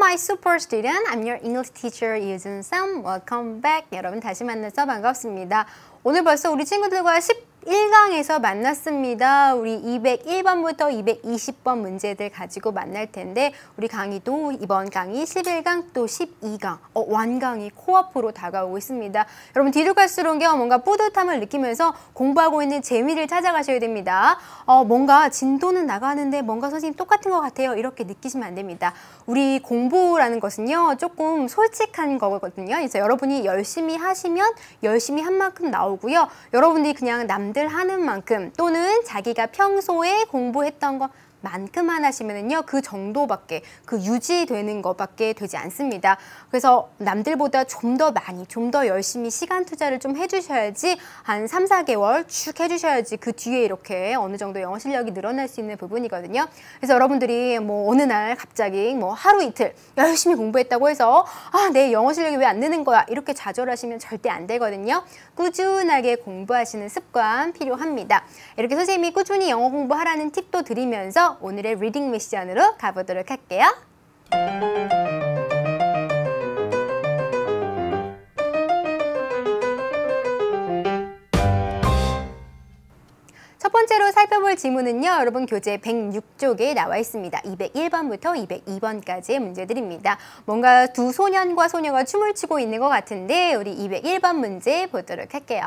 my super student. I'm your English teacher, 유준삼. Welcome back. 여러분 다시 만나서 반갑습니다. 오늘 벌써 우리 친구들과 11강에서 만났습니다. 우리 201번부터 220번 문제들 가지고 만날 텐데 우리 강의도 이번 강의 11강 또 12강 완강이 코앞으로 다가오고 있습니다. 여러분 뒤로 갈수록 뭔가 뿌듯함을 느끼면서 공부하고 있는 재미를 찾아가셔야 됩니다. 뭔가 진도는 나가는데 뭔가 선생님 똑같은 것 같아요. 이렇게 느끼시면 안 됩니다. 우리 공부라는 것은요 조금 솔직한 거거든요. 그래서 여러분이 열심히 하시면 열심히 한 만큼 나오고요. 여러분들이 그냥 남들 하는 만큼 또는 자기가 평소에 공부했던 것만큼만 하시면은요 그 정도밖에 그 유지되는 것밖에 되지 않습니다. 그래서 남들보다 좀 더 많이 좀 더 열심히 시간 투자를 좀 해주셔야지 한 3, 4개월 쭉 해주셔야지 그 뒤에 이렇게 어느 정도 영어 실력이 늘어날 수 있는 부분이거든요. 그래서 여러분들이 뭐 어느 날 갑자기 뭐 하루 이틀 열심히 공부했다고 해서 내 영어 실력이 왜 안 느는 거야 이렇게 좌절하시면 절대 안 되거든요. 꾸준하게 공부하시는 습관 필요합니다. 이렇게 선생님이 꾸준히 영어 공부하라는 팁도 드리면서 오늘의 리딩 미션으로 가보도록 할게요. 첫 번째로 살펴볼 지문은요. 여러분 교재 106쪽에 나와 있습니다. 201번부터 202번까지의 문제들입니다. 뭔가 두 소년과 소녀가 춤을 추고 있는 것 같은데 우리 201번 문제 보도록 할게요.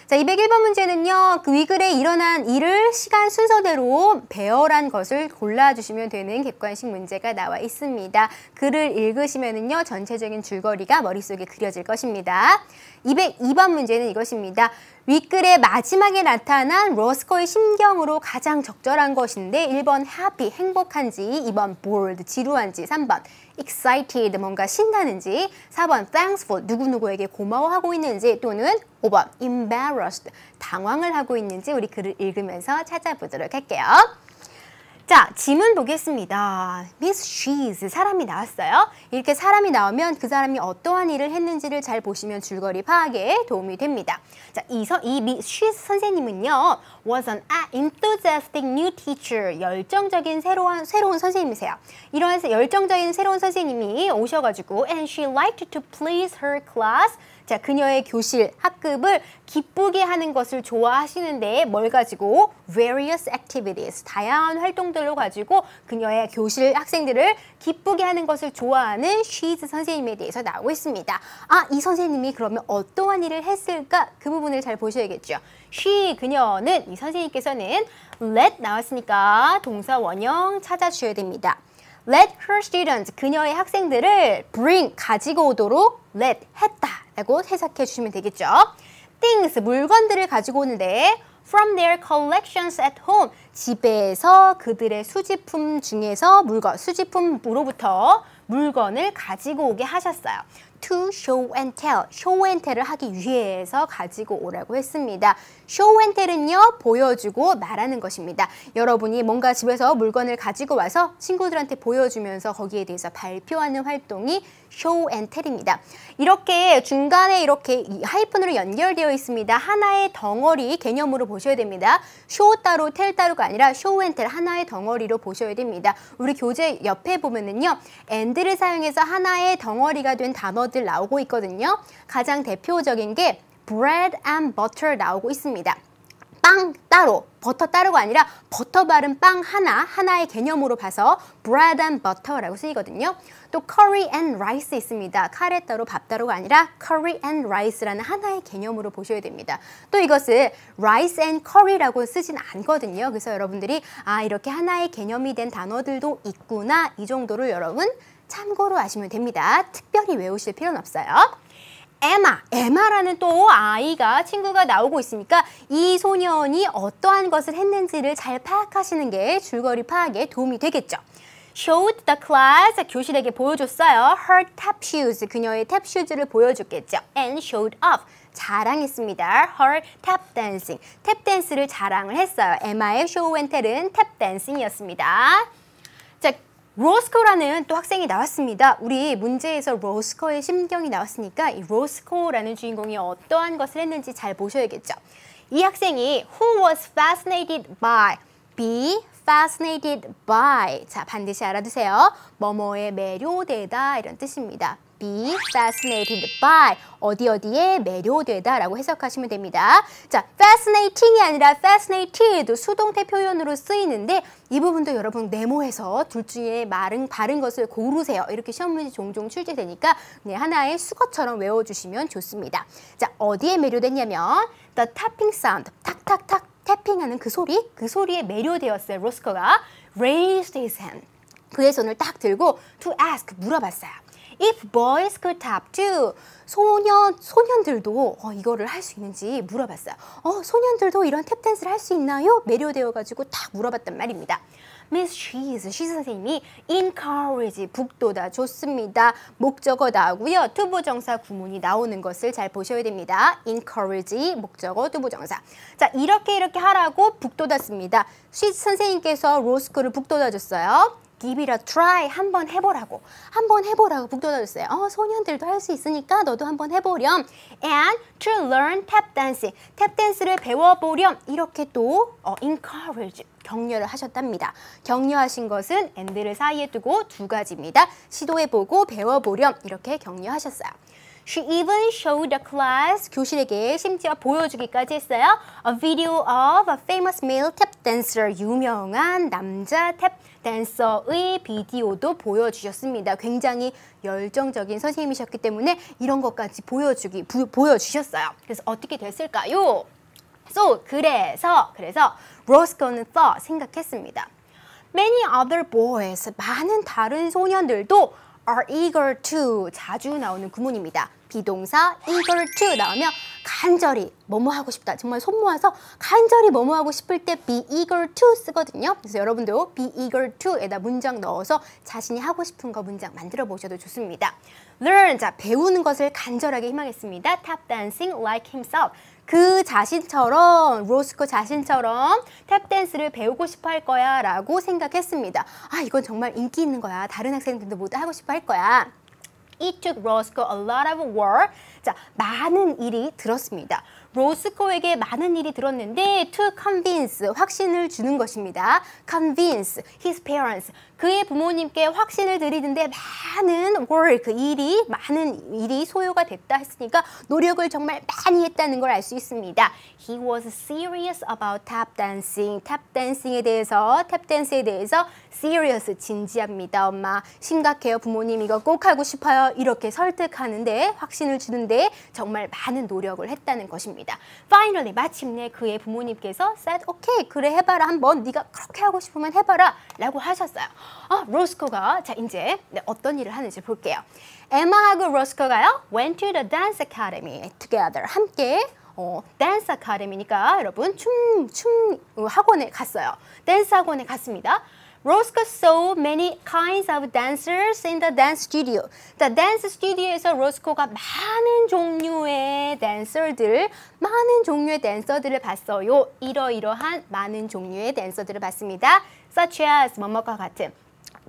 자, 201번 문제는요. 그 위글에 일어난 일을 시간 순서대로 배열한 것을 골라주시면 되는 객관식 문제가 나와 있습니다. 글을 읽으시면은요. 전체적인 줄거리가 머릿속에 그려질 것입니다. 202번 문제는 이것입니다. 윗글의 마지막에 나타난 로스코의 심경으로 가장 적절한 것인데 1번 happy, 행복한지, 2번 bored, 지루한지, 3번 excited, 뭔가 신나는지, 4번 thankful, 누구누구에게 고마워하고 있는지, 또는 5번 embarrassed, 당황을 하고 있는지 우리 글을 읽으면서 찾아보도록 할게요. 자, 지문 보겠습니다. Miss She's, 사람이 나왔어요. 이렇게 사람이 나오면 그 사람이 어떠한 일을 했는지를 잘 보시면 줄거리 파악에 도움이 됩니다. 자, 이 Miss She's 선생님은요, was an enthusiastic new teacher, 열정적인 새로운 선생님이세요. 이런 열정적인 새로운 선생님이 오셔가지고 and she liked to please her class. 자, 그녀의 교실, 학급을 기쁘게 하는 것을 좋아하시는데 뭘 가지고? various activities, 다양한 활동들로 가지고 그녀의 교실 학생들을 기쁘게 하는 것을 좋아하는 she's 선생님에 대해서 나오고 있습니다. 이 선생님이 그러면 어떠한 일을 했을까? 그 부분을 잘 보셔야겠죠. she, 그녀는, 이 선생님께서는 let 나왔으니까 동사 원형 찾아주셔야 됩니다. let her students, 그녀의 학생들을 bring, 가지고 오도록 let, 했다 라고 해석해 주시면 되겠죠. things, 물건들을 가지고 오는데 from their collections at home, 집에서 그들의 수집품 중에서 수집품으로부터 물건을 가지고 오게 하셨어요. to show and tell, show and tell을 하기 위해서 가지고 오라고 했습니다. show and tell은요, 보여주고 말하는 것입니다. 여러분이 뭔가 집에서 물건을 가지고 와서 친구들한테 보여주면서 거기에 대해서 발표하는 활동이 show and tell입니다. 이렇게 중간에 이렇게 하이픈으로 연결되어 있습니다. 하나의 덩어리 개념으로 보셔야 됩니다. show 따로 tell 따로가 아니라 show and tell 하나의 덩어리로 보셔야 됩니다. 우리 교재 옆에 보면은요, and를 사용해서 하나의 덩어리가 된 단어들 나오고 있거든요. 가장 대표적인 게 bread and butter 나오고 있습니다. 빵 따로, 버터 따로가 아니라 버터 바른 빵 하나의 개념으로 봐서 bread and butter라고 쓰이거든요. 또 curry and rice 있습니다. 카레 따로 밥 따로가 아니라 curry and rice라는 하나의 개념으로 보셔야 됩니다. 또 이것을 rice and curry라고 쓰진 않거든요. 그래서 여러분들이 이렇게 하나의 개념이 된 단어들도 있구나, 이 정도를 여러분 참고로 아시면 됩니다. 특별히 외우실 필요는 없어요. 에마라는 또 친구가 나오고 있으니까 이 소년이 어떠한 것을 했는지를 잘 파악하시는 게 줄거리 파악에 도움이 되겠죠. showed the class, 교실에게 보여줬어요. her tap shoes, 그녀의 탭 슈즈를 보여줬겠죠. and showed off, 자랑했습니다. her tap dancing, 탭 댄스를 자랑을 했어요. 에마의 show and tell은 탭 댄싱이었습니다. 자, 로스코라는 또 학생이 나왔습니다. 우리 문제에서 로스코의 심경이 나왔으니까 이 로스코라는 주인공이 어떠한 것을 했는지 잘 보셔야겠죠. 이 학생이 who was fascinated by, be fascinated by. 자, 반드시 알아두세요. 뭐뭐에 매료되다 이런 뜻입니다. be fascinated by. 어디에 매료되다 라고 해석하시면 됩니다. 자, fascinating이 아니라 fascinated 수동태 표현으로 쓰이는데 이 부분도 여러분 메모해서 둘 중에 바른 것을 고르세요. 이렇게 시험 문제 종종 출제되니까 그냥 하나의 수거처럼 외워주시면 좋습니다. 자, 어디에 매료됐냐면 the tapping sound, 탁탁탁 태핑하는 그 소리에 매료되었어요. 로스코가 raised his hand. 그의 손을 딱 들고 to ask, 물어봤어요. If boys could tap too. 소년들도 이거를 할 수 있는지 물어봤어요. 소년들도 이런 탭댄스를 할 수 있나요? 매료되어가지고 딱 물어봤단 말입니다. Miss She's 선생님이 encourage, 북돋아 줬습니다. 목적어 나오고요. 투부정사 구문이 나오는 것을 잘 보셔야 됩니다. encourage, 목적어, 투부정사. 자, 이렇게 하라고 북돋았습니다. She's 선생님께서 로스코를 북돋아 줬어요. Give it a try. 한번 해보라고 북돋아줬어요. 소년들도 할 수 있으니까 너도 한번 해보렴. And to learn tap dancing. 탭 댄스를 배워보렴. 이렇게 또 encourage, 격려를 하셨답니다. 격려하신 것은 and를 사이에 두고 두 가지입니다. 시도해보고 배워보렴. 이렇게 격려하셨어요. She even showed the class, 교실에게 심지어 보여주기까지 했어요. A video of a famous male tap dancer, 유명한 남자 탭 댄서의 비디오도 보여주셨습니다. 굉장히 열정적인 선생님이셨기 때문에 이런 것까지 보여주셨어요. 그래서 어떻게 됐을까요? 그래서 로스코는 thought, 생각했습니다. Many other boys, 많은 다른 소년들도 are eager to, 자주 나오는 구문입니다. 비동사 eager to 나오면 간절히 뭐뭐 하고 싶다. 정말 손 모아서 간절히 뭐뭐 하고 싶을 때 be eager to 쓰거든요. 그래서 여러분도 be eager to에다 문장 넣어서 자신이 하고 싶은 거 문장 만들어 보셔도 좋습니다. learn, 자, 배우는 것을 간절하게 희망했습니다. tap dancing like himself. 그 자신처럼, 로스코 자신처럼 탭 댄스를 배우고 싶어 할 거야 라고 생각했습니다. 이건 정말 인기 있는 거야. 다른 학생들도 모두 하고 싶어 할 거야. It took Roscoe a lot of work. 자, 많은 일이 들었습니다. 로스코에게 많은 일이 들었는데 to convince, 확신을 주는 것입니다. convince his parents, 그의 부모님께 확신을 드리는데 많은 많은 일이 소요가 됐다 했으니까 노력을 정말 많이 했다는 걸 알 수 있습니다. He was serious about tap dancing. 탭 댄스에 대해서 serious, 진지합니다. 엄마, 심각해요. 부모님 이거 꼭 하고 싶어요. 이렇게 설득하는데, 확신을 주는데 정말 많은 노력을 했다는 것입니다. Finally, 마침내 그의 부모님께서 said, okay, 그래 해봐라 한번. 네가 그렇게 하고 싶으면 해봐라 라고 하셨어요. 로스코가 자 이제 어떤 일을 하는지 볼게요. 에마하고 로스코가요 went to the dance academy together. 함께 댄스 아카데미니까 여러분 춤 학원에 갔어요. 댄스 학원에 갔습니다. Roscoe saw many kinds of dancers in the dance studio. 자, 댄스 스튜디오에서 로스코가 많은 종류의 댄서들을 봤어요. 이러이러한 많은 종류의 댄서들을 봤습니다. Such as 뭐뭐과 같은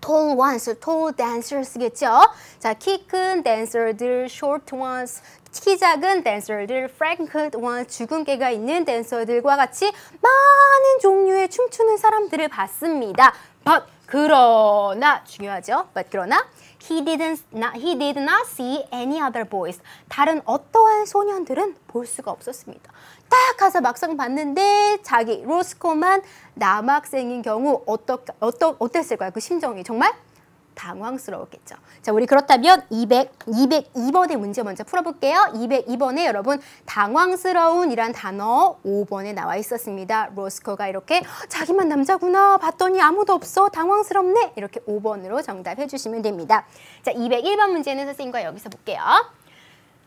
tall ones, tall dancers겠죠. 자, 키 큰 댄서들, short ones, 키 작은 댄서들, frank ones, 주근깨가 있는 댄서들과 같이 많은 종류의 춤추는 사람들을 봤습니다. But 그러나 중요하죠. But 그러나 he did not see any other boys. 다른 어떠한 소년들은 볼 수가 없었습니다. 딱 가서 막상 봤는데 자기 로스코만 남학생인 경우 어땠을까요? 그 심정이 정말 당황스러웠겠죠. 자, 우리 그렇다면 202번의 문제 먼저 풀어볼게요. 202번에 여러분 당황스러운 이란 단어 5번에 나와 있었습니다. 로스코가 이렇게 자기만 남자구나 봤더니 아무도 없어 당황스럽네 이렇게 5번으로 정답해 주시면 됩니다. 자, 201번 문제는 선생님과 여기서 볼게요.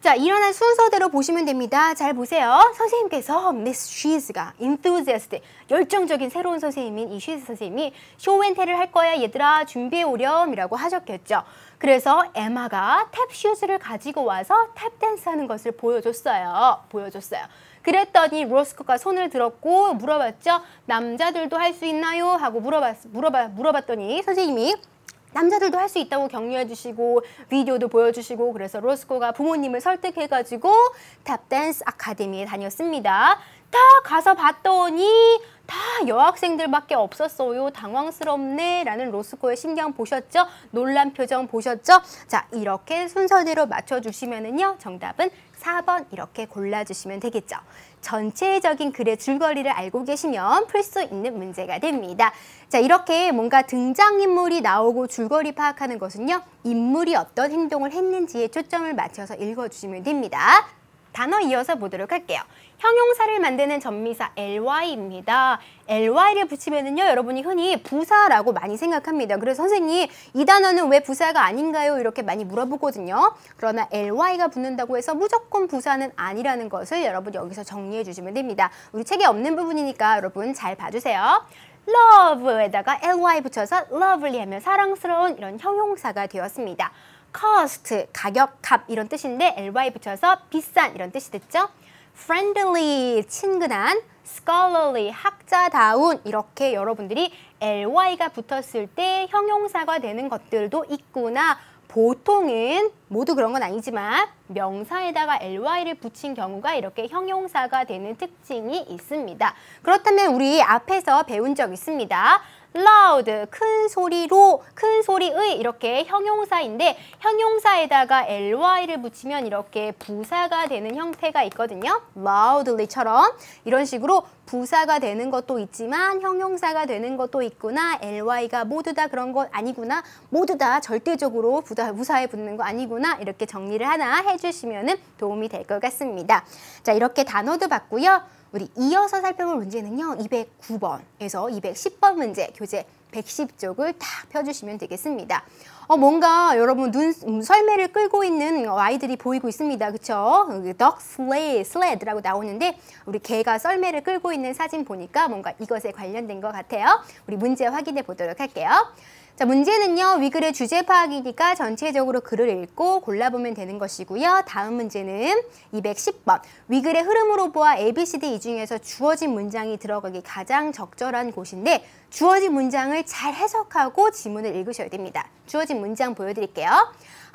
자, 일어난 순서대로 보시면 됩니다. 잘 보세요. 선생님께서 Miss She's가 enthusiastic, 열정적인 새로운 선생님인 이 She's 선생님이 쇼앤텔을 할 거야 얘들아 준비해 오렴 이라고 하셨겠죠. 그래서 에마가 탭 슈즈를 가지고 와서 탭 댄스 하는 것을 보여줬어요. 그랬더니 로스코가 손을 들었고 물어봤죠. 남자들도 할 수 있나요? 하고 물어봤더니 선생님이 남자들도 할 수 있다고 격려해 주시고 비디오도 보여주시고 그래서 로스코가 부모님을 설득해가지고 탭 댄스 아카데미에 다녔습니다. 딱 가서 봤더니 다 여학생들밖에 없었어요. 당황스럽네 라는 로스코의 신경 보셨죠? 놀란 표정 보셨죠? 자, 이렇게 순서대로 맞춰주시면은요, 정답은 4번 이렇게 골라주시면 되겠죠. 전체적인 글의 줄거리를 알고 계시면 풀 수 있는 문제가 됩니다. 자, 이렇게 뭔가 등장인물이 나오고 줄거리 파악하는 것은요, 인물이 어떤 행동을 했는지에 초점을 맞춰서 읽어주시면 됩니다. 단어 이어서 보도록 할게요. 형용사를 만드는 전미사 ly입니다. ly를 붙이면은요, 여러분이 흔히 부사라고 많이 생각합니다. 그래서 선생님, 이 단어는 왜 부사가 아닌가요? 이렇게 많이 물어보거든요. 그러나 ly가 붙는다고 해서 무조건 부사는 아니라는 것을 여러분 여기서 정리해 주시면 됩니다. 우리 책에 없는 부분이니까 여러분 잘 봐주세요. love에다가 ly 붙여서 lovely 하면 사랑스러운 이런 형용사가 되었습니다. cost, 가격, 값 이런 뜻인데 ly 붙여서 비싼 이런 뜻이 됐죠? friendly, 친근한, scholarly, 학자다운 이렇게 여러분들이 ly가 붙었을 때 형용사가 되는 것들도 있구나. 보통은 모두 그런 건 아니지만 명사에다가 ly를 붙인 경우가 이렇게 형용사가 되는 특징이 있습니다. 그렇다면 우리 앞에서 배운 적 있습니다. loud, 큰 소리로, 큰 소리의 이렇게 형용사인데 형용사에다가 ly를 붙이면 이렇게 부사가 되는 형태가 있거든요. loudly처럼 이런 식으로 부사가 되는 것도 있지만 형용사가 되는 것도 있구나. ly가 모두 다 그런 것 아니구나. 모두 다 절대적으로 부사에 붙는 거 아니구나. 이렇게 정리를 하나 해주시면 도움이 될 것 같습니다. 자, 이렇게 단어도 봤고요. 우리 이어서 살펴볼 문제는요, 209번에서 210번 문제, 교재 110쪽을 다 펴주시면 되겠습니다. 뭔가 여러분 설매를 끌고 있는 아이들이 보이고 있습니다. 그쵸? dog sled라고 나오는데 우리 개가 썰매를 끌고 있는 사진 보니까 뭔가 이것에 관련된 것 같아요. 우리 문제 확인해 보도록 할게요. 자, 문제는요, 위글의 주제 파악이니까 전체적으로 글을 읽고 골라보면 되는 것이고요. 다음 문제는 210번. 위글의 흐름으로 보아 ABCD 이 중에서 주어진 문장이 들어가기 가장 적절한 곳인데 주어진 문장을 잘 해석하고 지문을 읽으셔야 됩니다. 주어진 문장 보여드릴게요.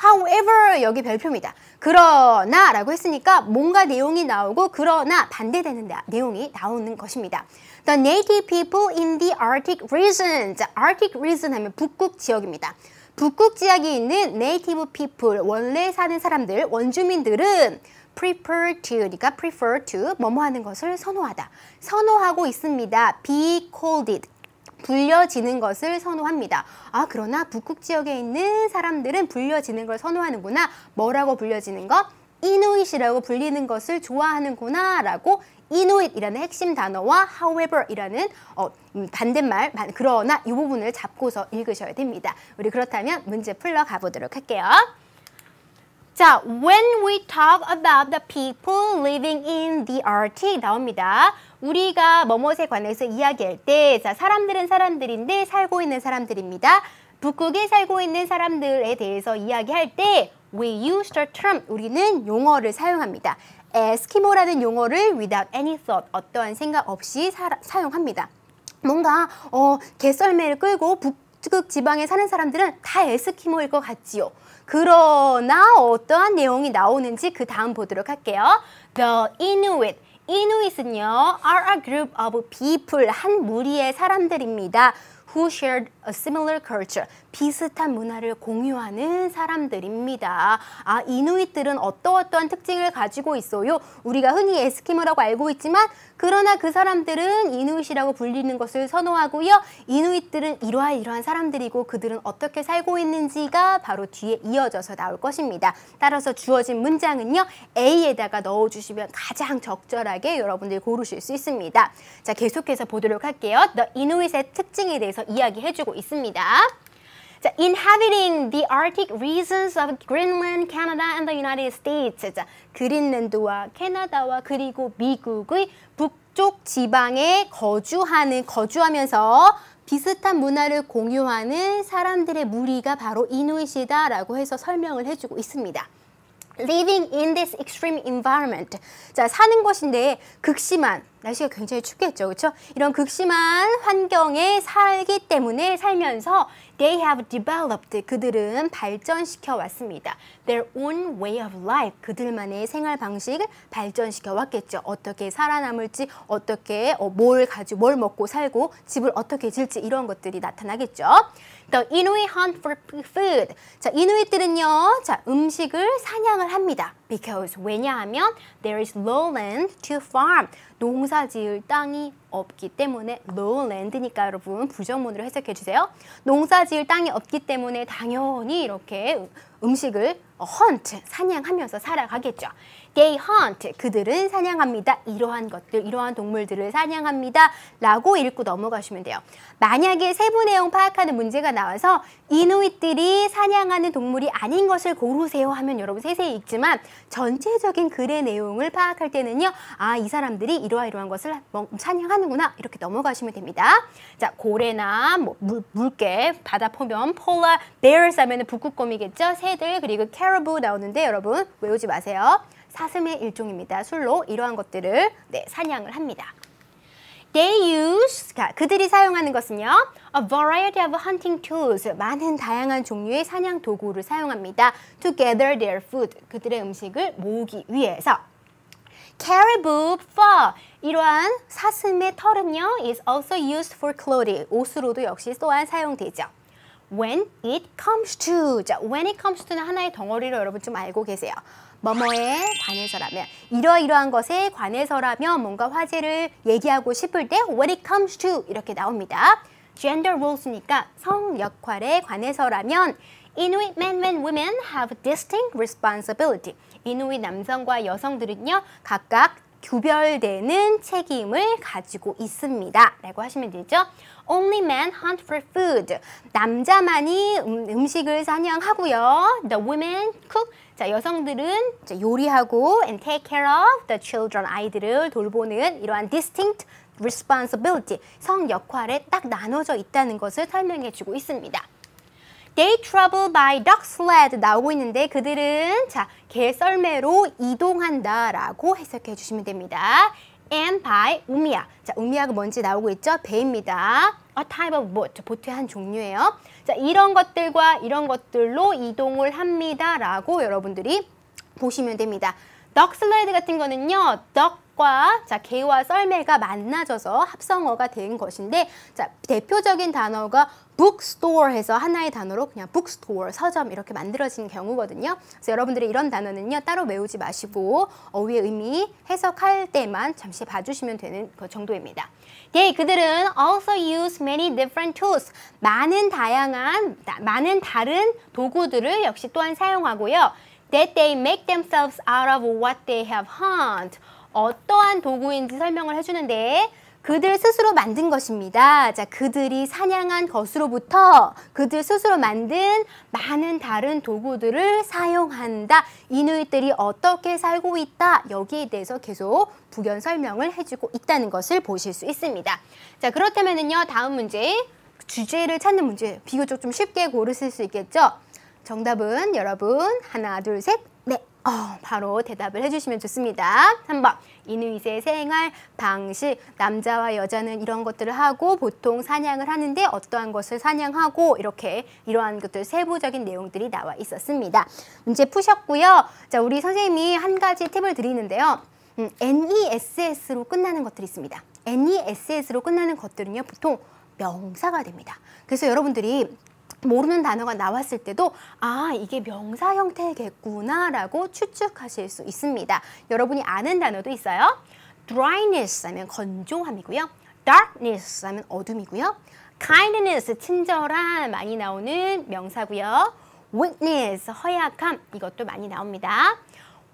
However, 여기 별표입니다. 그러나 라고 했으니까 뭔가 내용이 나오고 그러나 반대되는 내용이 나오는 것입니다. The native people in the Arctic region. 자, Arctic region 하면 북극 지역입니다. 북극 지역에 있는 native people, 원래 사는 사람들, 원주민들은 prefer to, 그러니까 prefer to, 뭐뭐 하는 것을 선호하다. 선호하고 있습니다. be called, 불려지는 것을 선호합니다. 아, 그러나 북극 지역에 있는 사람들은 불려지는 걸 선호하는구나. 뭐라고 불려지는 것? 이누잇이라고 불리는 것을 좋아하는구나 라고 이누잇이라는 핵심 단어와 however이라는 반대말, 그러나 이 부분을 잡고서 읽으셔야 됩니다. 우리 그렇다면 문제 풀러 가보도록 할게요. 자, when we talk about the people living in the Arctic 나옵니다. 우리가 뭐뭇에 관해서 이야기할 때, 자, 사람들은 사람들인데 살고 있는 사람들입니다. 북극에 살고 있는 사람들에 대해서 이야기할 때 we use the term, 우리는 용어를 사용합니다. 에스키모라는 용어를 without any thought, 어떠한 생각 없이 사용합니다. 뭔가 개썰매를 끌고 북극 지방에 사는 사람들은 다 에스키모일 것 같지요. 그러나 어떠한 내용이 나오는지 그 다음 보도록 할게요. The Inuit. 이누잇은요, are a group of people, 한 무리의 사람들입니다. Who shared a similar culture. 비슷한 문화를 공유하는 사람들입니다. 아, 이누잇들은 어떠한 특징을 가지고 있어요? 우리가 흔히 에스키모라고 알고 있지만 그러나 그 사람들은 이누잇이라고 불리는 것을 선호하고요. 이누잇들은 이러한 사람들이고 그들은 어떻게 살고 있는지가 바로 뒤에 이어져서 나올 것입니다. 따라서 주어진 문장은요, A에다가 넣어주시면 가장 적절하게 여러분들이 고르실 수 있습니다. 자, 계속해서 보도록 할게요. The Inuit의 특징에 대해서 이야기해주고 있습니다. 자, inhabiting the Arctic regions of Greenland, Canada, and the United States. 자, 그린랜드와 캐나다와 그리고 미국의 북쪽 지방에 거주하면서 비슷한 문화를 공유하는 사람들의 무리가 바로 이누잇이다라고 해서 설명을 해주고 있습니다. living in this extreme environment. 자, 사는 것인데 극심한 날씨가 굉장히 춥겠죠. 그렇죠? 이런 극심한 환경에 살기 때문에 살면서 they have developed 그들은 발전시켜 왔습니다. their own way of life 그들만의 생활 방식을 발전시켜 왔겠죠. 어떻게 살아남을지, 어떻게 뭘 가지고 뭘 먹고 살고 집을 어떻게 질지 이런 것들이 나타나겠죠. The Inuit hunt for food. 자, 이누이트는요, 자, 음식을 사냥을 합니다. Because 왜냐하면 there is lowland to farm. 농사 지을 땅이 없기 때문에 lowland니까 여러분 부정문으로 해석해 주세요. 농사 지을 땅이 없기 때문에 당연히 이렇게 음식을 hunt, 사냥하면서 살아가겠죠. They hunt, 그들은 사냥합니다. 이러한 것들, 이러한 동물들을 사냥합니다. 라고 읽고 넘어가시면 돼요. 만약에 세부 내용 파악하는 문제가 나와서 이누이트들이 사냥하는 동물이 아닌 것을 고르세요 하면 여러분 세세히 읽지만 전체적인 글의 내용을 파악할 때는요. 아, 이 사람들이 이러한 것을 사냥하는구나 이렇게 넘어가시면 됩니다. 자, 고래나 뭐 물개, 바다 포면, 폴라, bears 하면 북극곰이겠죠. 새들 그리고 caribou 나오는데 여러분 외우지 마세요. 사슴의 일종입니다. 술로 이러한 것들을 사냥을 합니다. They use, 그들이 사용하는 것은요. A variety of hunting tools, 많은 다양한 종류의 사냥 도구를 사용합니다. To gather their food, 그들의 음식을 모으기 위해서. Caribou fur, 이러한 사슴의 털은요. is also used for clothing, 옷으로도 역시 또한 사용되죠. When it comes to, 자, when it comes to는 하나의 덩어리로 여러분 좀 알고 계세요. 뭐뭐에 관해서라면, 이러이러한 것에 관해서라면 뭔가 화제를 얘기하고 싶을 때 when it comes to 이렇게 나옵니다. Gender roles니까 성 역할에 관해서라면 Inuit men and women have distinct responsibility. 이누이 남성과 여성들은요 각각 구별되는 책임을 가지고 있습니다. 라고 하시면 되죠. Only men hunt for food. 남자만이 음식을 사냥하고요. The women cook. 자, 여성들은 요리하고 and take care of the children. 아이들을 돌보는 이러한 distinct responsibility. 성 역할에 딱 나눠져 있다는 것을 설명해 주고 있습니다. They travel by dog sled 나오고 있는데 그들은 자, 개썰매로 이동한다라고 해석해 주시면 됩니다. And by 우미야. 자, 우미야가 뭔지 나오고 있죠? 배입니다. A type of boat. 보트의 한 종류예요. 자, 이런 것들과 이런 것들로 이동을 합니다라고 여러분들이 보시면 됩니다. dog sled 같은 거는요. 덕과 자, 개와 썰매가 만나져서 합성어가 된 것인데 자, 대표적인 단어가 bookstore 해서 하나의 단어로 그냥 bookstore, 서점 이렇게 만들어진 경우거든요. 그래서 여러분들이 이런 단어는요. 따로 외우지 마시고 어휘의 의미 해석할 때만 잠시 봐주시면 되는 그 정도입니다. 네, 그들은 also use many different tools. 많은 다른 도구들을 역시 또한 사용하고요. That they make themselves out of what they have hunted. 어떠한 도구인지 설명을 해주는데 그들 스스로 만든 것입니다. 자, 그들이 사냥한 것으로부터 그들 스스로 만든 많은 다른 도구들을 사용한다. 이누이트들이 어떻게 살고 있다. 여기에 대해서 계속 부연 설명을 해주고 있다는 것을 보실 수 있습니다. 자, 그렇다면요 다음 문제 주제를 찾는 문제 비교적 좀 쉽게 고르실 수 있겠죠. 정답은 여러분 하나, 둘, 셋, 네. 바로 대답을 해주시면 좋습니다. 3번 이누이트의 생활 방식 남자와 여자는 이런 것들을 하고 보통 사냥을 하는데 어떠한 것을 사냥하고 이렇게 이러한 것들 세부적인 내용들이 나와 있었습니다. 문제 푸셨고요. 자, 우리 선생님이 한 가지 팁을 드리는데요. NESS로 끝나는 것들이 있습니다. NESS로 끝나는 것들은요 보통 명사가 됩니다. 그래서 여러분들이 모르는 단어가 나왔을 때도 아, 이게 명사 형태겠구나 라고 추측하실 수 있습니다. 여러분이 아는 단어도 있어요. dryness 하면 건조함이고요. darkness 하면 어둠이고요. kindness, 친절함 많이 나오는 명사고요. weakness, 허약함 이것도 많이 나옵니다.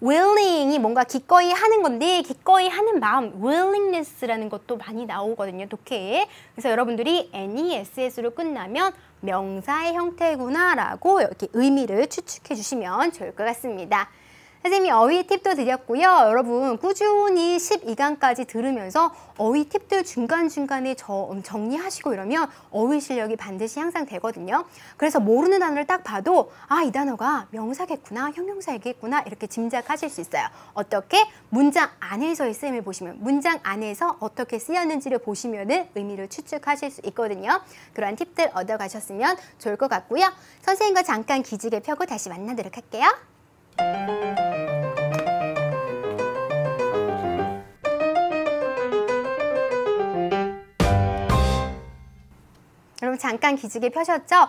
willing이 뭔가 기꺼이 하는 건데 기꺼이 하는 마음 willingness라는 것도 많이 나오거든요. 독해에. 그래서 여러분들이 NESS로 끝나면 명사의 형태구나 라고 이렇게 의미를 추측해 주시면 좋을 것 같습니다. 선생님이 어휘 팁도 드렸고요. 여러분 꾸준히 12강까지 들으면서 어휘 팁들 중간중간에 정리하시고 이러면 어휘 실력이 반드시 향상되거든요. 그래서 모르는 단어를 딱 봐도 아, 이 단어가 명사겠구나, 형용사겠구나 이렇게 짐작하실 수 있어요. 어떻게? 문장 안에서의 쓰임을 보시면 문장 안에서 어떻게 쓰였는지를 보시면 의미를 추측하실 수 있거든요. 그러한 팁들 얻어가셨으면 좋을 것 같고요. 선생님과 잠깐 기지개 펴고 다시 만나도록 할게요. 여러분 잠깐 기지개 펴셨죠?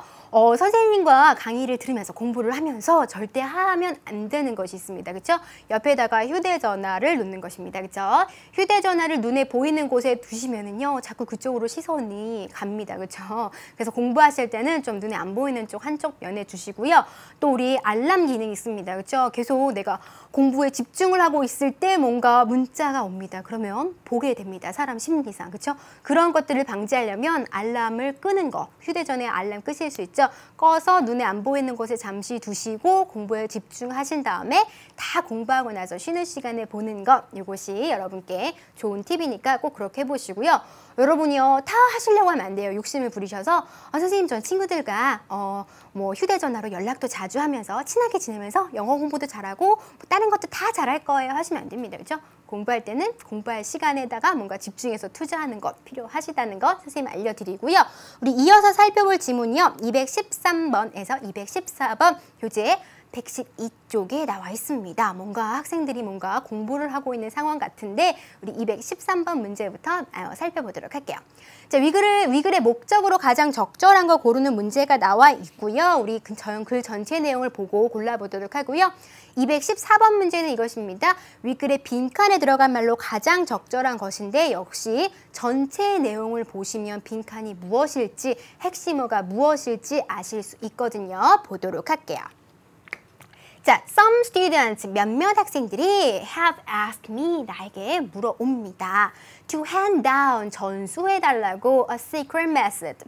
선생님과 강의를 들으면서 공부를 하면서 절대 하면 안 되는 것이 있습니다. 그렇죠? 옆에다가 휴대전화를 놓는 것입니다. 그렇죠? 휴대전화를 눈에 보이는 곳에 두시면은요, 자꾸 그쪽으로 시선이 갑니다. 그렇죠? 그래서 공부하실 때는 좀 눈에 안 보이는 쪽 한쪽 면에 두시고요. 또 우리 알람 기능이 있습니다. 그렇죠? 계속 내가 공부에 집중을 하고 있을 때 뭔가 문자가 옵니다. 그러면 보게 됩니다. 사람 심리상. 그렇죠? 그런 것들을 방지하려면 알람을 끄는 거, 휴대전화에 알람 끄실 수 있죠. 꺼서 눈에 안 보이는 곳에 잠시 두시고 공부에 집중하신 다음에 다 공부하고 나서 쉬는 시간에 보는 것, 이것이 여러분께 좋은 팁이니까 꼭 그렇게 해보시고요. 여러분이요, 다 하시려고 하면 안 돼요. 욕심을 부리셔서 선생님 전 친구들과 뭐 휴대전화로 연락도 자주 하면서 친하게 지내면서 영어 공부도 잘하고 뭐 다른 것도 다 잘할 거예요 하시면 안 됩니다. 그렇죠? 공부할 때는 공부할 시간에다가 뭔가 집중해서 투자하는 것 필요하시다는 것 선생님 알려드리고요. 우리 이어서 살펴볼 지문이요. 213번에서 214번 교재 112쪽에 나와 있습니다. 뭔가 학생들이 뭔가 공부를 하고 있는 상황 같은데 우리 213번 문제부터 살펴보도록 할게요. 자, 위글의 목적으로 가장 적절한 거 고르는 문제가 나와 있고요. 우리 글 전체 내용을 보고 골라보도록 하고요. 214번 문제는 이것입니다. 위글의 빈칸에 들어간 말로 가장 적절한 것인데 역시 전체 내용을 보시면 빈칸이 무엇일지 핵심어가 무엇일지 아실 수 있거든요. 보도록 할게요. 자, some students, 몇몇 학생들이 have asked me, 나에게 물어옵니다. to hand down, 전수해달라고 a secret method,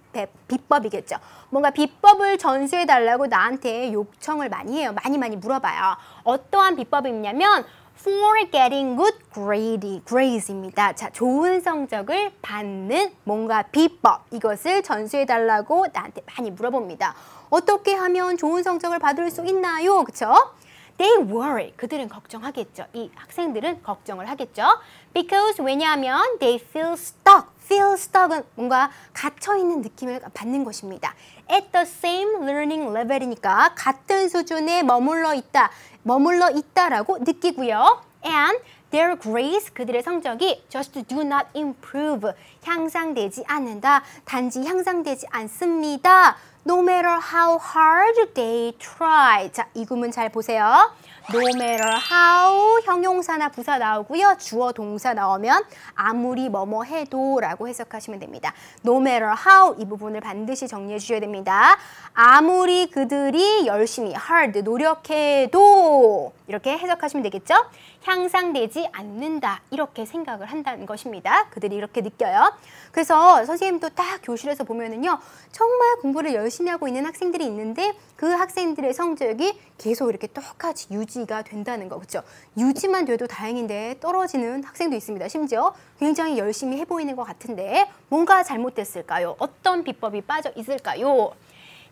비법이겠죠. 뭔가 비법을 전수해달라고 나한테 요청을 많이 해요. 많이 물어봐요. 어떠한 비법이 있냐면 for getting good grades입니다. 자, 좋은 성적을 받는 뭔가 비법, 이것을 전수해달라고 나한테 많이 물어봅니다. 어떻게 하면 좋은 성적을 받을 수 있나요? 그쵸? They worry. 그들은 걱정하겠죠. 이 학생들은 걱정을 하겠죠. Because 왜냐하면 they feel stuck. feel stuck은 뭔가 갇혀있는 느낌을 받는 것입니다. At the same learning level이니까 같은 수준에 머물러 있다라고 느끼고요. And their grades, 그들의 성적이 just do not improve, 향상되지 않는다. 단지 향상되지 않습니다. No matter how hard they try. 자, 이 구문 잘 보세요. No matter how, 형용사나 부사 나오고요. 주어 동사 나오면 아무리 뭐뭐 해도 라고 해석하시면 됩니다. No matter how, 이 부분을 반드시 정리해 주셔야 됩니다. 아무리 그들이 열심히 hard, 노력해도 이렇게 해석하시면 되겠죠? 향상되지 않는다, 이렇게 생각을 한다는 것입니다. 그들이 이렇게 느껴요. 그래서 선생님도 딱 교실에서 보면은요, 정말 공부를 열심히 하고 있는 학생들이 있는데 그 학생들의 성적이 계속 이렇게 똑같이 유지가 된다는 거, 그렇죠? 유지만 돼도 다행인데 떨어지는 학생도 있습니다. 심지어 굉장히 열심히 해 보이는 것 같은데 뭔가 잘못됐을까요? 어떤 비법이 빠져 있을까요?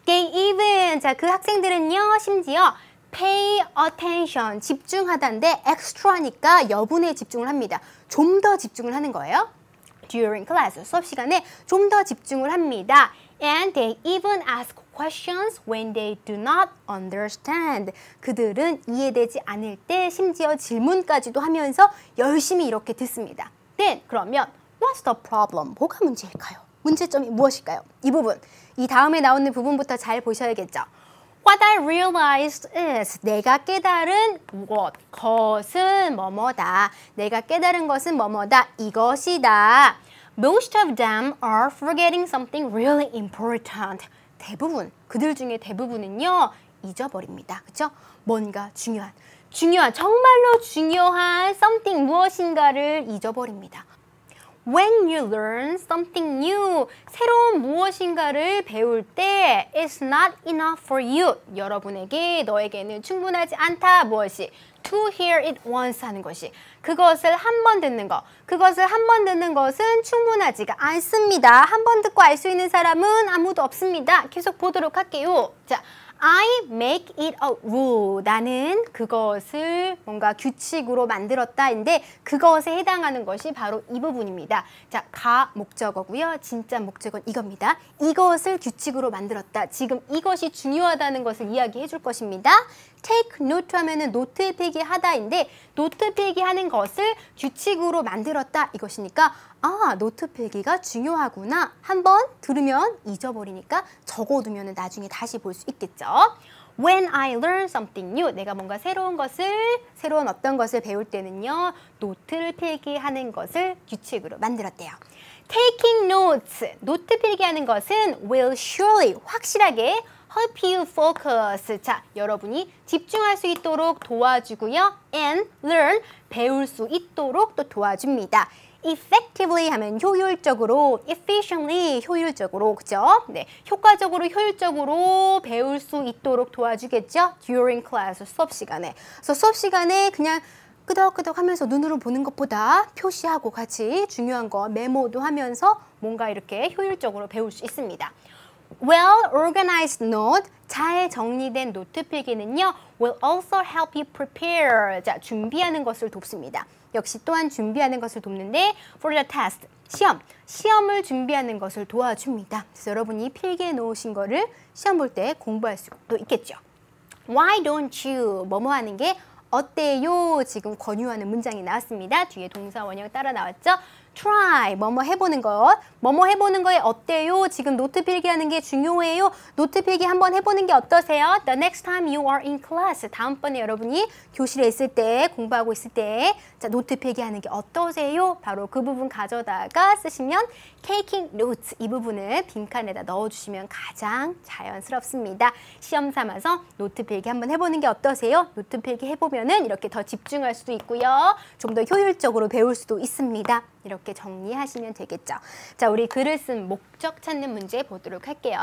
They even, 자, 그 학생들은요, 심지어 pay attention, 집중하다인데 extra니까 여분에 집중을 합니다. 좀 더 집중을 하는 거예요. During class, 수업 시간에 좀 더 집중을 합니다. And they even ask questions when they do not understand. 그들은 이해되지 않을 때 심지어 질문까지도 하면서 열심히 이렇게 듣습니다. Then, 그러면 what's the problem? 뭐가 문제일까요? 문제점이 무엇일까요? 이 부분, 이 다음에 나오는 부분부터 잘 보셔야겠죠. What I realized is, 내가 깨달은 것은 뭐뭐다. 내가 깨달은 것은 뭐뭐다. 이것이다. Most of them are forgetting something really important. 대부분, 그들 중에 대부분은요, 잊어버립니다. 그렇죠? 뭔가 중요한, 정말로 중요한 something 무엇인가를 잊어버립니다. When you learn something new, 새로운 무엇인가를 배울 때 it's not enough for you. 여러분에게, 너에게는 충분하지 않다. 무엇이? To hear it once 하는 것이. 그것을 한 번 듣는 것. 그것을 한 번 듣는 것은 충분하지가 않습니다. 한 번 듣고 알 수 있는 사람은 아무도 없습니다. 계속 보도록 할게요. 자, I make it a rule. 나는 그것을 뭔가 규칙으로 만들었다인데 그것에 해당하는 것이 바로 이 부분입니다. 자, 가 목적어고요. 진짜 목적어는 이겁니다. 이것을 규칙으로 만들었다. 지금 이것이 중요하다는 것을 이야기해 줄 것입니다. take note 하면은 노트 필기하다인데 노트 필기하는 것을 규칙으로 만들었다 이것이니까 아, 노트 필기가 중요하구나. 한번 들으면 잊어버리니까 적어두면 나중에 다시 볼 수 있겠죠. When I learn something new, 내가 뭔가 새로운 어떤 것을 배울 때는요. 노트를 필기하는 것을 규칙으로 만들었대요. Taking notes, 노트 필기하는 것은 will surely, 확실하게 help you focus. 자, 여러분이 집중할 수 있도록 도와주고요. And learn, 배울 수 있도록 또 도와줍니다. effectively 하면 효율적으로, efficiently 효율적으로, 그죠? 네, 효과적으로, 효율적으로 배울 수 있도록 도와주겠죠? during class, 수업 시간에. 그래서 수업 시간에 그냥 끄덕끄덕 하면서 눈으로 보는 것보다 표시하고 같이 중요한 거 메모도 하면서 뭔가 이렇게 효율적으로 배울 수 있습니다. Well organized note, 잘 정리된 노트 필기는요, will also help you prepare. 자, 준비하는 것을 돕습니다. 역시 또한 준비하는 것을 돕는데 for the test, 시험을 준비하는 것을 도와줍니다. 그래서 여러분이 필기해 놓으신 거를 시험 볼 때 공부할 수도 있겠죠. Why don't you, 뭐뭐 하는 게 어때요? 지금 권유하는 문장이 나왔습니다. 뒤에 동사 원형 따라 나왔죠? try, 뭐뭐 해보는 것. 뭐뭐 해보는 거에 어때요? 지금 노트 필기하는 게 중요해요. 노트 필기 한번 해보는 게 어떠세요? The next time you are in class. 다음번에 여러분이 교실에 있을 때, 공부하고 있을 때 자, 노트 필기하는 게 어떠세요? 바로 그 부분 가져다가 쓰시면 taking notes, 이 부분을 빈칸에다 넣어주시면 가장 자연스럽습니다. 시험 삼아서 노트 필기 한번 해보는 게 어떠세요? 노트 필기 해보면은 이렇게 더 집중할 수도 있고요. 좀 더 효율적으로 배울 수도 있습니다. 이렇게 정리하시면 되겠죠. 자, 우리 글을 쓴 목적 찾는 문제 보도록 할게요.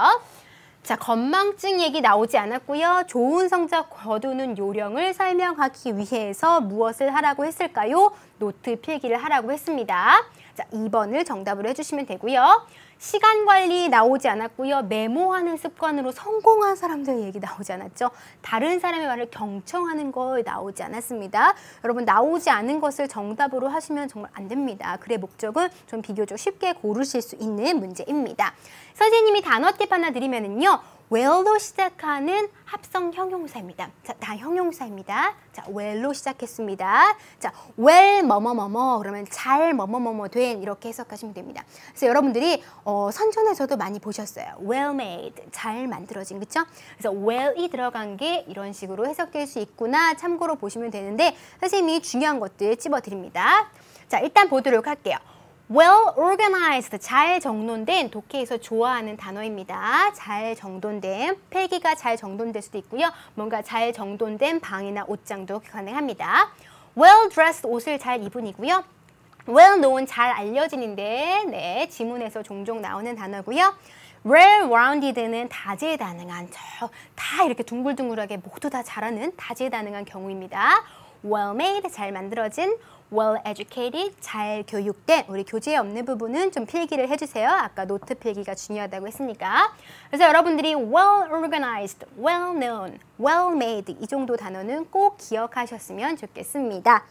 자, 건망증 얘기 나오지 않았고요. 좋은 성적 거두는 요령을 설명하기 위해서 무엇을 하라고 했을까요? 노트 필기를 하라고 했습니다. 자, 2번을 정답으로 해주시면 되고요. 시간 관리 나오지 않았고요. 메모하는 습관으로 성공한 사람들 얘기 나오지 않았죠. 다른 사람의 말을 경청하는 거 나오지 않았습니다. 여러분, 나오지 않은 것을 정답으로 하시면 정말 안 됩니다. 글의 목적은 좀 비교적 쉽게 고르실 수 있는 문제입니다. 선생님이 단어 팁 하나 드리면은요. well로 시작하는 합성 형용사입니다. 자, 다 형용사입니다. 자, well로 시작했습니다. 자, well 뭐뭐뭐뭐 그러면 잘 뭐뭐뭐뭐 된 이렇게 해석하시면 됩니다. 그래서 여러분들이 선전에서도 많이 보셨어요. well made, 잘 만들어진, 그렇죠? 그래서 well이 들어간 게 이런 식으로 해석될 수 있구나 참고로 보시면 되는데 선생님이 중요한 것들 찝어드립니다. 자, 일단 보도록 할게요. Well organized, 잘 정돈된, 독해에서 좋아하는 단어입니다. 잘 정돈된, 필기가 잘 정돈될 수도 있고요. 뭔가 잘 정돈된 방이나 옷장도 가능합니다. Well dressed, 옷을 잘 입은이고요. Well known, 잘 알려진인데, 네, 지문에서 종종 나오는 단어고요. Well-rounded는 다재다능한, 다 이렇게 둥글둥글하게 모두 다 잘하는 다재다능한 경우입니다. Well-made, 잘 만들어진, well-educated, 잘 교육된, 우리 교재에 없는 부분은 좀 필기를 해주세요. 아까 노트 필기가 중요하다고 했으니까. 그래서 여러분들이 well-organized, well-known, well-made 이 정도 단어는 꼭 기억하셨으면 좋겠습니다.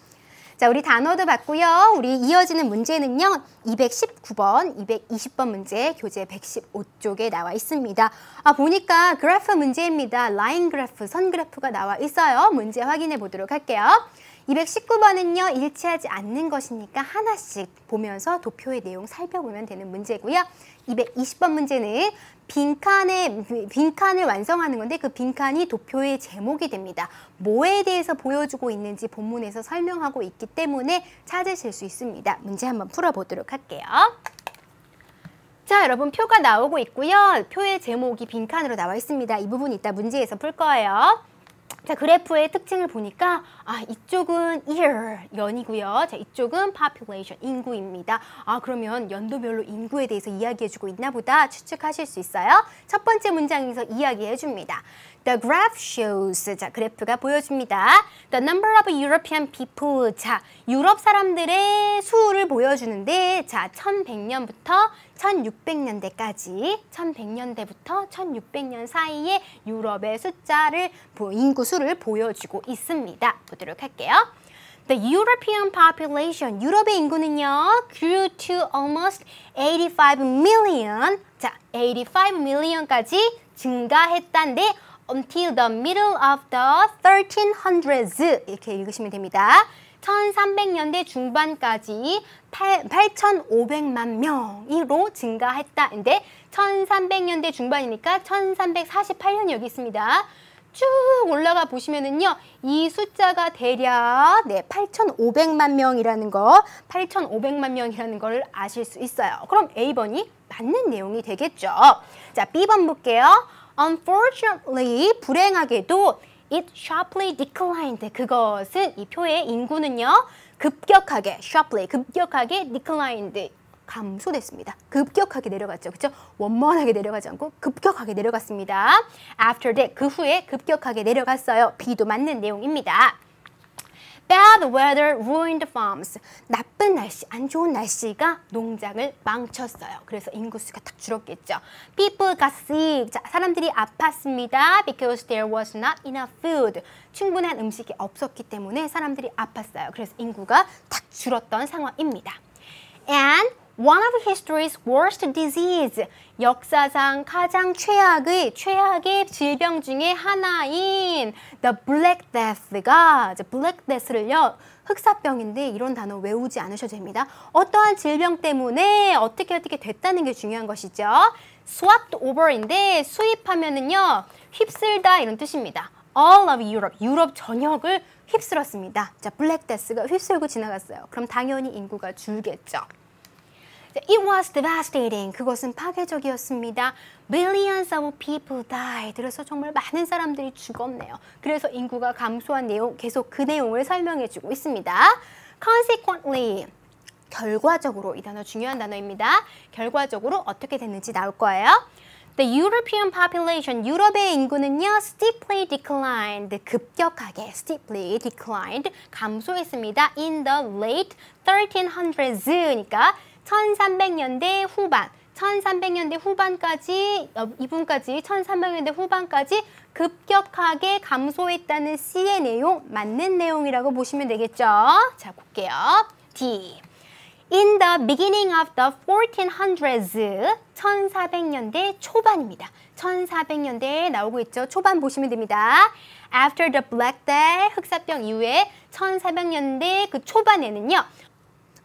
자, 우리 단어도 봤고요. 우리 이어지는 문제는요. 219번, 220번 문제 교재 115쪽에 나와 있습니다. 보니까 그래프 문제입니다. 라인 그래프, 선 그래프가 나와 있어요. 문제 확인해 보도록 할게요. 219번은요. 일치하지 않는 것이니까 하나씩 보면서 도표의 내용 살펴보면 되는 문제고요. 220번 문제는 빈칸을 완성하는 건데 그 빈칸이 도표의 제목이 됩니다. 뭐에 대해서 보여주고 있는지 본문에서 설명하고 있기 때문에 찾으실 수 있습니다. 문제 한번 풀어보도록 할게요. 자, 여러분 표가 나오고 있고요. 표의 제목이 빈칸으로 나와 있습니다. 이 부분 이따 문제에서 풀 거예요. 자, 그래프의 특징을 보니까 이쪽은 year, 연이고요. 자, 이쪽은 population, 인구입니다. 그러면 연도별로 인구에 대해서 이야기해주고 있나 보다 추측하실 수 있어요. 첫 번째 문장에서 이야기해줍니다. The graph shows, 자, 그래프가 보여줍니다. The number of European people, 자, 유럽 사람들의 수를 보여주는데, 자, 1100년부터 1600년대까지, 1100년대부터 1600년 사이에 유럽의 숫자를, 인구 수를 보여주고 있습니다. 보도록 할게요. The European population, 유럽의 인구는요, grew to almost 85 million, 자, 85 million까지 증가했다는데, until the middle of the 1300s 이렇게 읽으시면 됩니다. 1300년대 중반까지 8,500만 명으로 증가했다는데 1300년대 중반이니까 1348년 여기 있습니다. 쭉 올라가 보시면은요, 이 숫자가 대략 8,500만 명이라는 거, 8,500만 명이라는 걸 아실 수 있어요. 그럼 A번이 맞는 내용이 되겠죠. 자, B번 볼게요. Unfortunately, 불행하게도 it sharply declined. 그것은 이 표의 인구는요, 급격하게 declined. 감소됐습니다. 급격하게 내려갔죠. 그렇죠? 원만하게 내려가지 않고 급격하게 내려갔습니다. After that, 그 후에 급격하게 내려갔어요. B도 맞는 내용입니다. Bad weather ruined farms. 나쁜 날씨, 안 좋은 날씨가 농장을 망쳤어요. 그래서 인구수가 딱 줄었겠죠. People got sick. 자, 사람들이 아팠습니다. Because there was not enough food. 충분한 음식이 없었기 때문에 사람들이 아팠어요. 그래서 인구가 딱 줄었던 상황입니다. And one of history's worst disease. 역사상 가장 최악의 질병 중에 하나인 The Black Death가, Black Death를요, 흑사병인데 이런 단어 외우지 않으셔도 됩니다. 어떠한 질병 때문에 어떻게 됐다는 게 중요한 것이죠. Swept over인데 수입하면은요, 휩쓸다 이런 뜻입니다. All of Europe, 유럽 전역을 휩쓸었습니다. 자, Black Death가 휩쓸고 지나갔어요. 그럼 당연히 인구가 줄겠죠. It was devastating. 그것은 파괴적이었습니다. Billions of people died. 그래서 정말 많은 사람들이 죽었네요. 그래서 인구가 감소한 내용, 계속 그 내용을 설명해주고 있습니다. Consequently, 결과적으로, 이 단어 중요한 단어입니다. 결과적으로 어떻게 됐는지 나올 거예요. The European population, 유럽의 인구는요, steeply declined, 급격하게, steeply declined, 감소했습니다. In the late 1300s니까 1300년대 후반, 1300년대 후반까지, 이분까지 1300년대 후반까지 급격하게 감소했다는 C의 내용, 맞는 내용이라고 보시면 되겠죠. 자, 볼게요. D. In the beginning of the 1400s, 1400년대 초반입니다. 1400년대에 나오고 있죠. 초반 보시면 됩니다. After the Black Death, 흑사병 이후에 1400년대 그 초반에는요,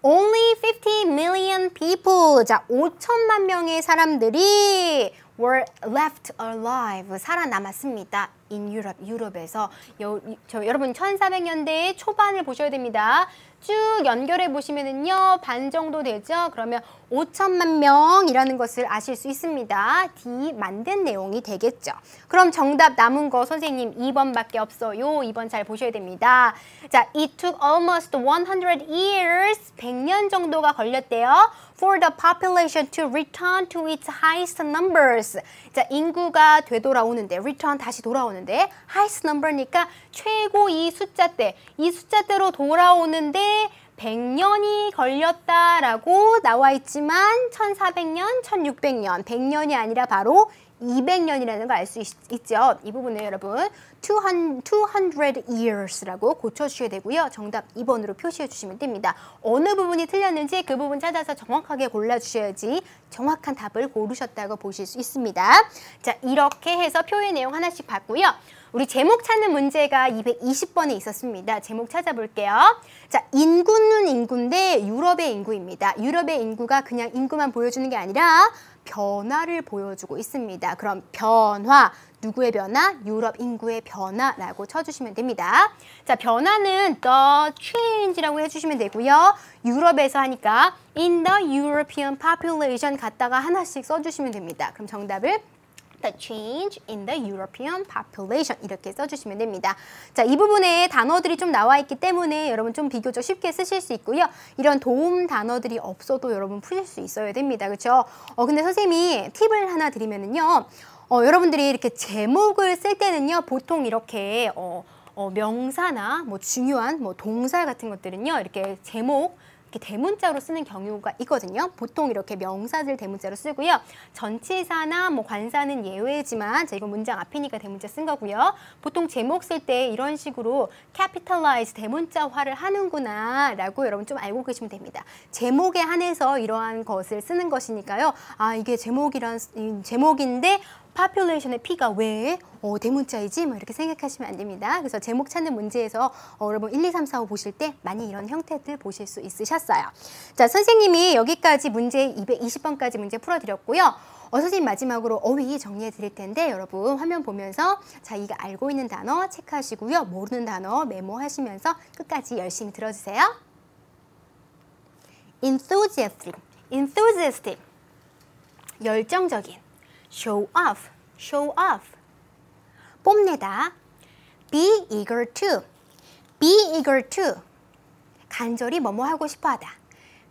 Only 50 million people, 자, 5천만 명의 사람들이 were left alive, 살아남았습니다. In Europe, 유럽에서. 여러분 1400년대의 초반을 보셔야 됩니다. 쭉 연결해 보시면은요, 반 정도 되죠? 그러면 5천만 명이라는 것을 아실 수 있습니다. D 만든 내용이 되겠죠. 그럼 정답 남은 거 선생님 2번밖에 없어요. 2번 잘 보셔야 됩니다. 자, it took almost 100 years, 100년 정도가 걸렸대요. For the population to return to its highest numbers. 자, 인구가 되돌아오는데, return 다시 돌아오는데, highest number니까 최고 이 숫자대로 돌아오는데 100년이 걸렸다라고 나와 있지만 1400년, 1600년, 100년이 아니라 바로 200년이라는 걸 알 수 있죠. 이 부분을 여러분 200 years라고 고쳐주셔야 되고요. 정답 2번으로 표시해 주시면 됩니다. 어느 부분이 틀렸는지 그 부분 찾아서 정확하게 골라주셔야지 정확한 답을 고르셨다고 보실 수 있습니다. 자, 이렇게 해서 표의 내용 하나씩 봤고요. 우리 제목 찾는 문제가 220번에 있었습니다. 제목 찾아볼게요. 자, 인구는 인구인데 유럽의 인구입니다. 유럽의 인구가 그냥 인구만 보여주는 게 아니라 변화를 보여주고 있습니다. 그럼 변화, 누구의 변화? 유럽 인구의 변화라고 쳐주시면 됩니다. 자, 변화는 the change라고 해주시면 되고요. 유럽에서 하니까 in the European population 갖다가 하나씩 써주시면 됩니다. 그럼 정답을 the change in the European population 이렇게 써주시면 됩니다. 자, 이 부분에 단어들이 좀 나와 있기 때문에 여러분 좀 비교적 쉽게 쓰실 수 있고요. 이런 도움 단어들이 없어도 여러분 푸실 수 있어야 됩니다. 그렇죠? 근데 선생님이 팁을 하나 드리면은요. 여러분들이 이렇게 제목을 쓸 때는요. 보통 이렇게 명사나 뭐 중요한 뭐 동사 같은 것들은요. 이렇게 제목 이렇게 대문자로 쓰는 경우가 있거든요. 보통 이렇게 명사들 대문자로 쓰고요. 전치사나 뭐 관사는 예외지만 자, 이건 문장 앞이니까 대문자 쓴 거고요. 보통 제목 쓸 때 이런 식으로 capitalize 대문자화를 하는구나 라고 여러분 좀 알고 계시면 됩니다. 제목에 한해서 이러한 것을 쓰는 것이니까요. 아, 이게 제목인데 population의 P가 왜 대문자이지? 뭐 이렇게 생각하시면 안 됩니다. 그래서 제목 찾는 문제에서 여러분 1, 2, 3, 4, 5 보실 때 많이 이런 형태들 보실 수 있으셨어요. 자, 선생님이 여기까지 문제 220번까지 문제 풀어드렸고요. 선생님 마지막으로 어휘 정리해 드릴 텐데 여러분 화면 보면서 자, 이거 알고 있는 단어 체크하시고요. 모르는 단어 메모하시면서 끝까지 열심히 들어주세요. enthusiastic, enthusiastic, 열정적인. show off, show off. 뽐내다. be eager to, be eager to. 간절히 뭐뭐 하고 싶어 하다.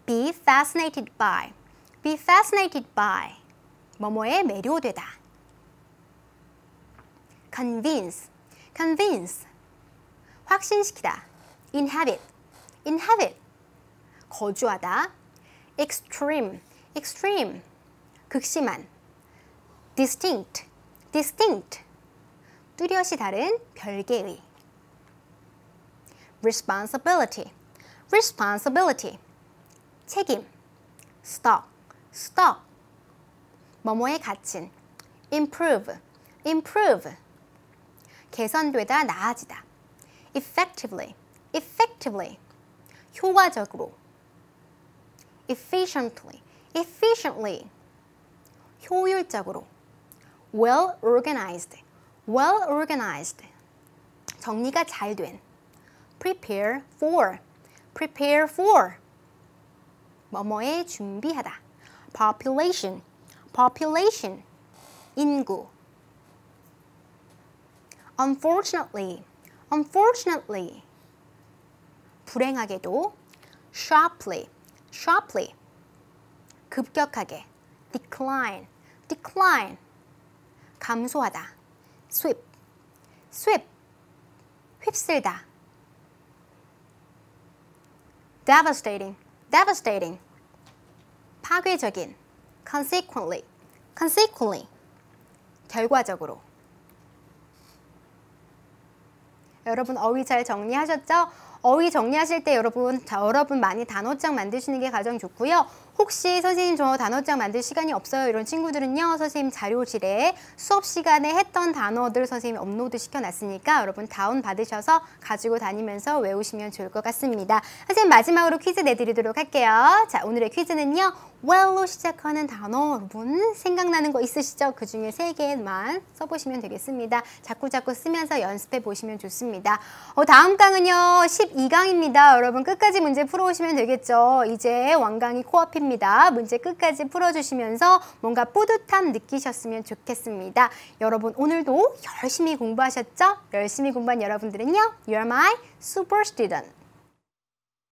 be fascinated by, be fascinated by. 뭐뭐에 매료되다. convince, convince. 확신시키다. inhabit, inhabit. 거주하다. extreme, extreme. 극심한. distinct, distinct. 뚜렷이 다른 별개의. responsibility, responsibility. 책임. stock, stock. 뭐뭐에 갇힌. improve, improve. 개선되다, 나아지다. effectively, effectively. 효과적으로. efficiently, efficiently. 효율적으로. well organized, well organized. 정리가 잘 된. prepare for, prepare for. 뭐뭐에 준비하다. population, population. 인구. unfortunately, unfortunately. 불행하게도. sharply, sharply. 급격하게. decline, decline. 감소하다. sweep, sweep. 휩쓸다. devastating, devastating. 파괴적인. consequently, consequently. 결과적으로. 여러분 어휘 잘 정리하셨죠? 어휘 정리하실 때 여러분 많이 단어장 만드시는 게 가장 좋고요. 혹시 선생님 저 단어장 만들 시간이 없어요 이런 친구들은요. 선생님 자료실에 수업 시간에 했던 단어들 선생님이 업로드 시켜놨으니까 여러분 다운 받으셔서 가지고 다니면서 외우시면 좋을 것 같습니다. 선생님 마지막으로 퀴즈 내드리도록 할게요. 자, 오늘의 퀴즈는요. well로 시작하는 단어 여러분 생각나는 거 있으시죠? 그 중에 3개만 써보시면 되겠습니다. 자꾸자꾸 쓰면서 연습해 보시면 좋습니다. 다음 강은요. 12강입니다. 여러분 끝까지 문제 풀어오시면 되겠죠. 이제 완강히 코앞입니다. 문제 끝까지 풀어주시면서 뭔가 뿌듯함 느끼셨으면 좋겠습니다. 여러분 오늘도 열심히 공부하셨죠? 열심히 공부한 여러분들은요. You're my super student.